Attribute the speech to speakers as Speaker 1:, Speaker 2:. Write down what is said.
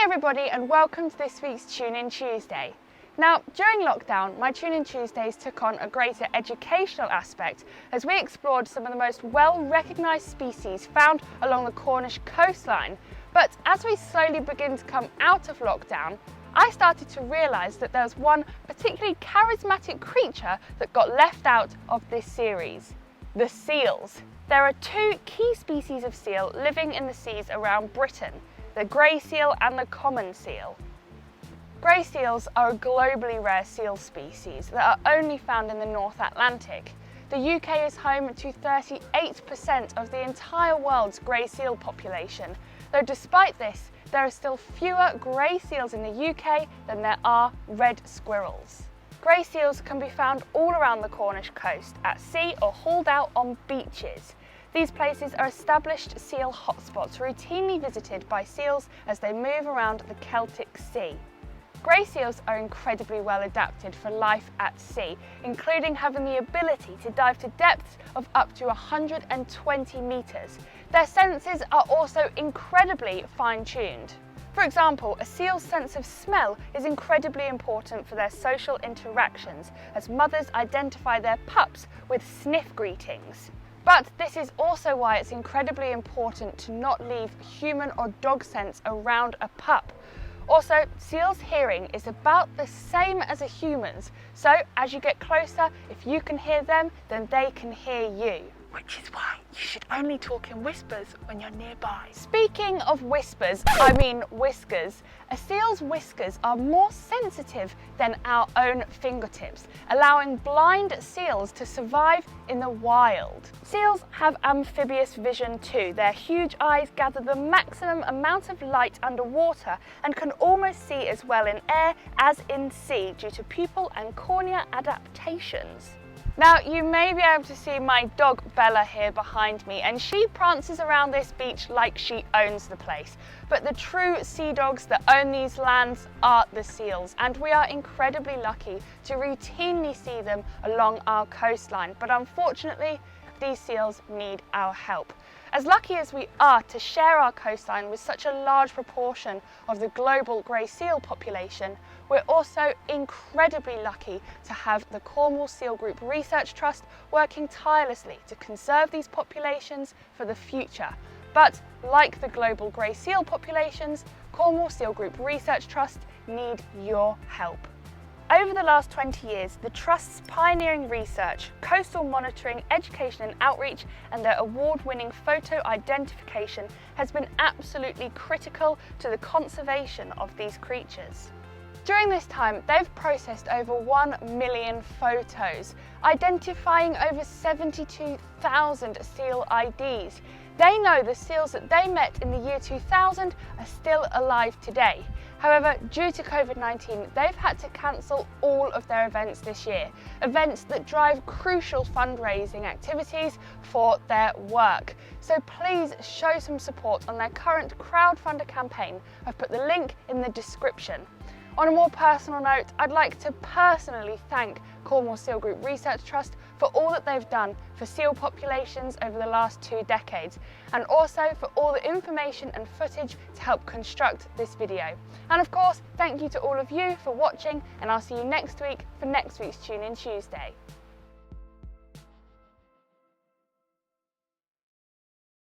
Speaker 1: everybody and welcome to this week's Tune In Tuesday. Now, during lockdown, my Tune In Tuesdays took on a greater educational aspect as we explored some of the most well-recognised species found along the Cornish coastline. But as we slowly begin to come out of lockdown, I started to realise that there was one particularly charismatic creature that got left out of this series: the seals. There are two key species of seal living in the seas around Britain: the grey seal and the common seal. Grey seals are a globally rare seal species that are only found in the North Atlantic. The UK is home to 38% of the entire world's grey seal population, though despite this, there are still fewer grey seals in the UK than there are red squirrels. Grey seals can be found all around the Cornish coast, at sea or hauled out on beaches. These places are established seal hotspots routinely visited by seals as they move around the Celtic Sea. Grey seals are incredibly well adapted for life at sea, including having the ability to dive to depths of up to 120 metres. Their senses are also incredibly fine-tuned. For example, a seal's sense of smell is incredibly important for their social interactions, as mothers identify their pups with sniff greetings. But this is also why it's incredibly important to not leave human or dog scents around a pup. Also, seals' hearing is about the same as a human's, so as you get closer, if you can hear them, then they can hear you. Which is why you should only talk in whispers when you're nearby. Speaking of whispers, I mean whiskers. A seal's whiskers are more sensitive than our own fingertips, allowing blind seals to survive in the wild. Seals have amphibious vision too. Their huge eyes gather the maximum amount of light underwater and can almost see as well in air as in sea due to pupil and cornea adaptations. Now, you may be able to see my dog Bella here behind me, and she prances around this beach like she owns the place. But the true sea dogs that own these lands are the seals, and we are incredibly lucky to routinely see them along our coastline. But unfortunately, these seals need our help. As lucky as we are to share our coastline with such a large proportion of the global grey seal population, we're also incredibly lucky to have the Cornwall Seal Group Research Trust working tirelessly to conserve these populations for the future. But like the global grey seal populations, Cornwall Seal Group Research Trust need your help. Over the last 20 years, the Trust's pioneering research, coastal monitoring, education and outreach, and their award-winning photo identification has been absolutely critical to the conservation of these creatures. During this time, they've processed over 1 million photos, identifying over 72,000 seal IDs. They know the seals that they met in the year 2000 are still alive today. However, due to COVID-19, they've had to cancel all of their events this year, events that drive crucial fundraising activities for their work. So please show some support on their current crowdfunder campaign. I've put the link in the description. On a more personal note, I'd like to personally thank Cornwall Seal Group Research Trust for all that they've done for seal populations over the last 2 decades, and also for all the information and footage to help construct this video. And of course, thank you to all of you for watching, and I'll see you next week for next week's Tune In Tuesday.